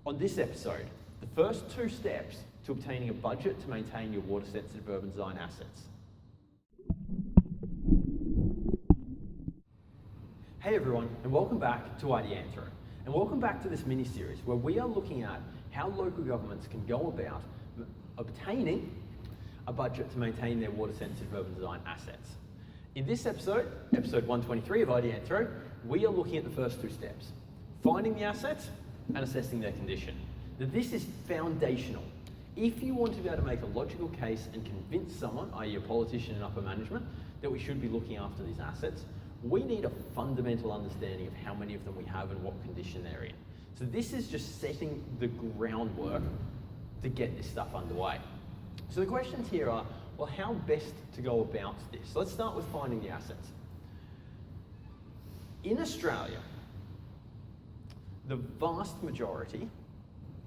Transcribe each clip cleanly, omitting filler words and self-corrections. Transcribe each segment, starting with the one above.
On this episode, the first 2 steps to obtaining a budget to maintain your water-sensitive urban design assets. Hey everyone, and welcome back to Ideanthro. And welcome back to this mini-series where we are looking at how local governments can go about obtaining a budget to maintain their water-sensitive urban design assets. In this episode, episode 123 of Ideanthro, we are looking at the first 2 steps: finding the assets and assessing their condition. Now, this is foundational. If you want to be able to make a logical case and convince someone, i.e. a politician in upper management, that we should be looking after these assets, we need a fundamental understanding of how many of them we have and what condition they're in. So this is just setting the groundwork to get this stuff underway. So the questions here are, well, how best to go about this? So let's start with finding the assets. In Australia, the vast majority,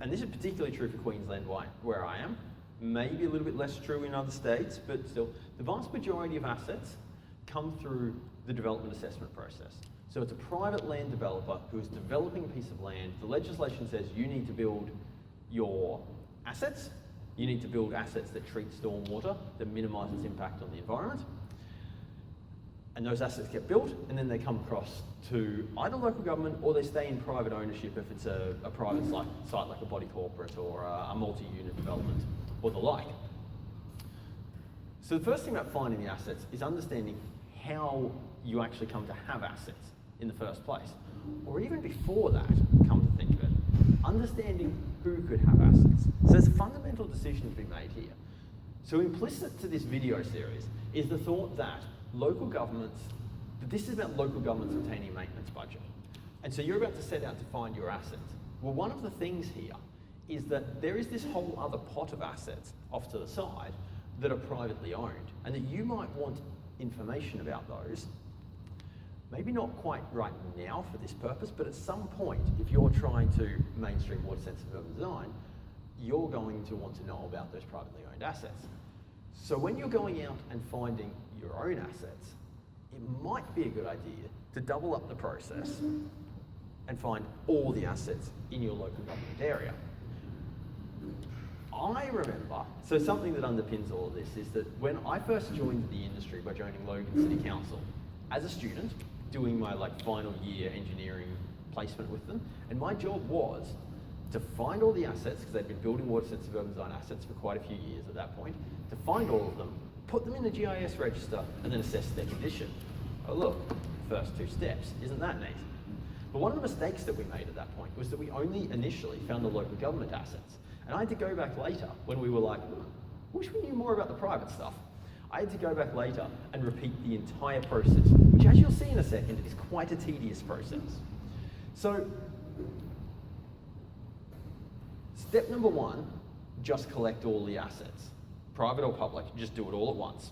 and this is particularly true for Queensland where I am, maybe a little bit less true in other states, but still, the vast majority of assets come through the development assessment process. So it's a private land developer who is developing a piece of land. The legislation says you need to build your assets. You need to build assets that treat stormwater, that minimize its impact on the environment. And those assets get built, and then they come across to either local government or they stay in private ownership if it's a private site like a body corporate or a multi-unit development or the like. So the first thing about finding the assets is understanding how you actually come to have assets in the first place. Or even before that, come to think of it, understanding who could have assets. So there's a fundamental decision to be made here. So implicit to this video series is the thought that this is about local governments obtaining a maintenance budget. And so you're about to set out to find your assets. Well, one of the things here is that there is this whole other pot of assets off to the side that are privately owned, and that you might want information about those. Maybe not quite right now for this purpose, but at some point, if you're trying to mainstream water-sensitive urban design, you're going to want to know about those privately owned assets. So when you're going out and finding your own assets, it might be a good idea to double up the process and find all the assets in your local government area. I remember, so something that underpins all of this is that when I first joined the industry by joining Logan City Council, as a student, doing my final year engineering placement with them, and my job was to find all the assets, because they'd been building water-sensitive urban design assets for quite a few years at that point, to find all of them, put them in the GIS register, and then assess their condition. Oh look, first 2 steps, isn't that neat? But one of the mistakes that we made at that point was that we only initially found the local government assets. And I had to go back later when we were like, wish we knew more about the private stuff. I had to go back later and repeat the entire process, which, as you'll see in a second, is quite a tedious process. So, step number 1, just collect all the assets. Private or public, just do it all at once.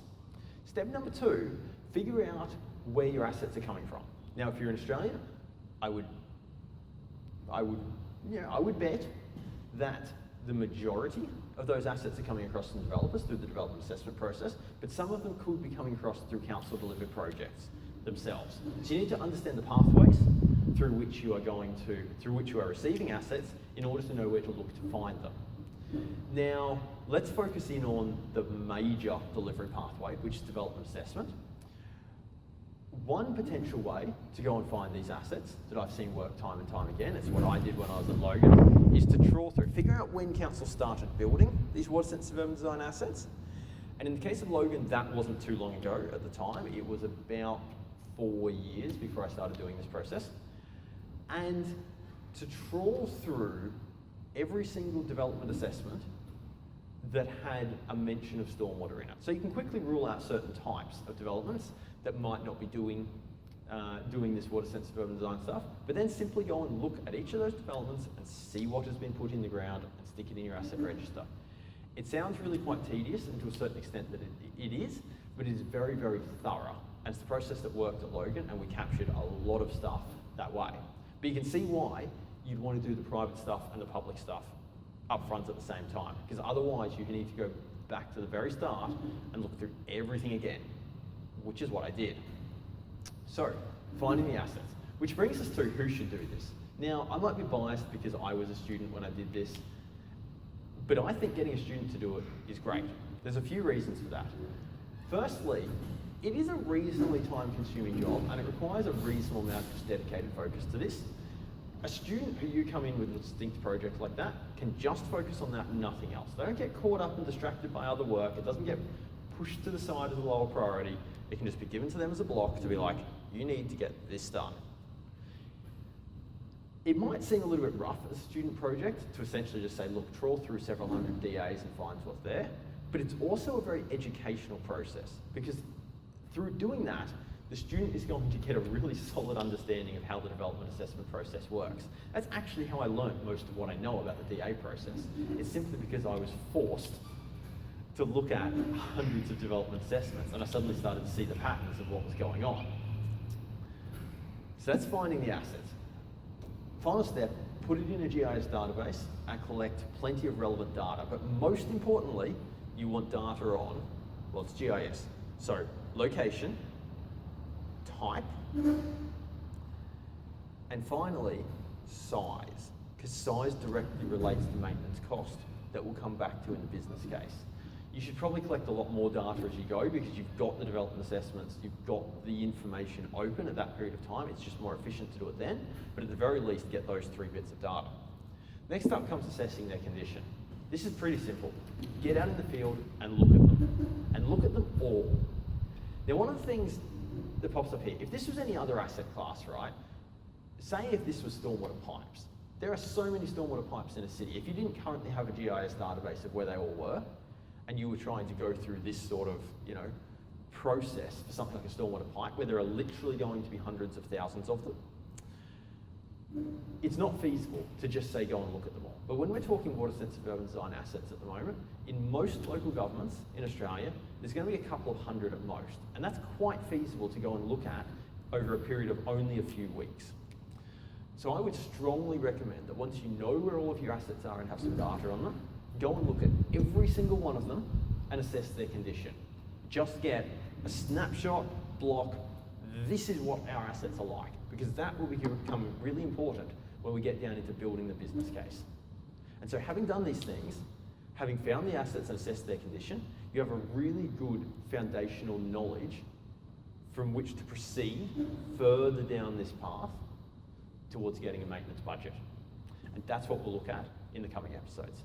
Step number 2, figure out where your assets are coming from. Now, if you're in Australia, I would bet that the majority of those assets are coming across from developers through the development assessment process, but some of them could be coming across through council delivered projects themselves. So you need to understand the pathways through which you are receiving assets in order to know where to look to find them. Now, let's focus in on the major delivery pathway, which is development assessment. One potential way to go and find these assets that I've seen work time and time again, it's what I did when I was at Logan, is to trawl through, figure out when council started building these water-sensitive urban design assets. And in the case of Logan, that wasn't too long ago at the time. It was about 4 years before I started doing this process. And to trawl through every single development assessment that had a mention of stormwater in it. So you can quickly rule out certain types of developments that might not be doing this water-sensitive urban design stuff, but then simply go and look at each of those developments and see what has been put in the ground and stick it in your asset register. It sounds really quite tedious, and to a certain extent that it is, but it is very, very thorough. And it's the process that worked at Logan, and we captured a lot of stuff that way. But you can see why you'd want to do the private stuff and the public stuff up front at the same time, because otherwise you need to go back to the very start and look through everything again, which is what I did. So, finding the assets, which brings us to who should do this. Now, I might be biased because I was a student when I did this, but I think getting a student to do it is great. There's a few reasons for that. Firstly, it is a reasonably time-consuming job and it requires a reasonable amount of just dedicated focus to this. A student who you come in with a distinct project like that can just focus on that and nothing else. They don't get caught up and distracted by other work. It doesn't get pushed to the side as a lower priority. It can just be given to them as a block to be like, you need to get this done. It might seem a little bit rough as a student project to essentially just say, look, trawl through several hundred DAs and find what's there, but it's also a very educational process because through doing that, the student is going to get a really solid understanding of how the development assessment process works. That's actually how I learned most of what I know about the DA process. It's simply because I was forced to look at hundreds of development assessments and I suddenly started to see the patterns of what was going on. So that's finding the assets. Final step, put it in a GIS database and collect plenty of relevant data. But most importantly, you want data on, well, it's GIS. So location, type, and finally, size, because size directly relates to maintenance cost that will come back to in the business case. You should probably collect a lot more data as you go because you've got the development assessments, you've got the information open at that period of time. It's just more efficient to do it then, but at the very least, get those 3 bits of data. Next up comes assessing their condition. This is pretty simple. Get out in the field and look at them, and look at them all. Now, one of the things that pops up here, if this was any other asset class, right? Say if this was stormwater pipes. There are so many stormwater pipes in a city. If you didn't currently have a GIS database of where they all were, and you were trying to go through this sort of, process for something like a stormwater pipe, where there are literally going to be hundreds of thousands of them, it's not feasible to just say go and look at them all. But when we're talking water sensitive urban design assets at the moment, in most local governments in Australia, there's going to be a couple of hundred at most. And that's quite feasible to go and look at over a period of only a few weeks. So I would strongly recommend that once you know where all of your assets are and have some data on them, go and look at every single one of them and assess their condition. Just get a snapshot, block, this is what our assets are like, because that will become really important when we get down into building the business case. And so having done these things, having found the assets and assessed their condition, you have a really good foundational knowledge from which to proceed further down this path towards getting a maintenance budget. And that's what we'll look at in the coming episodes.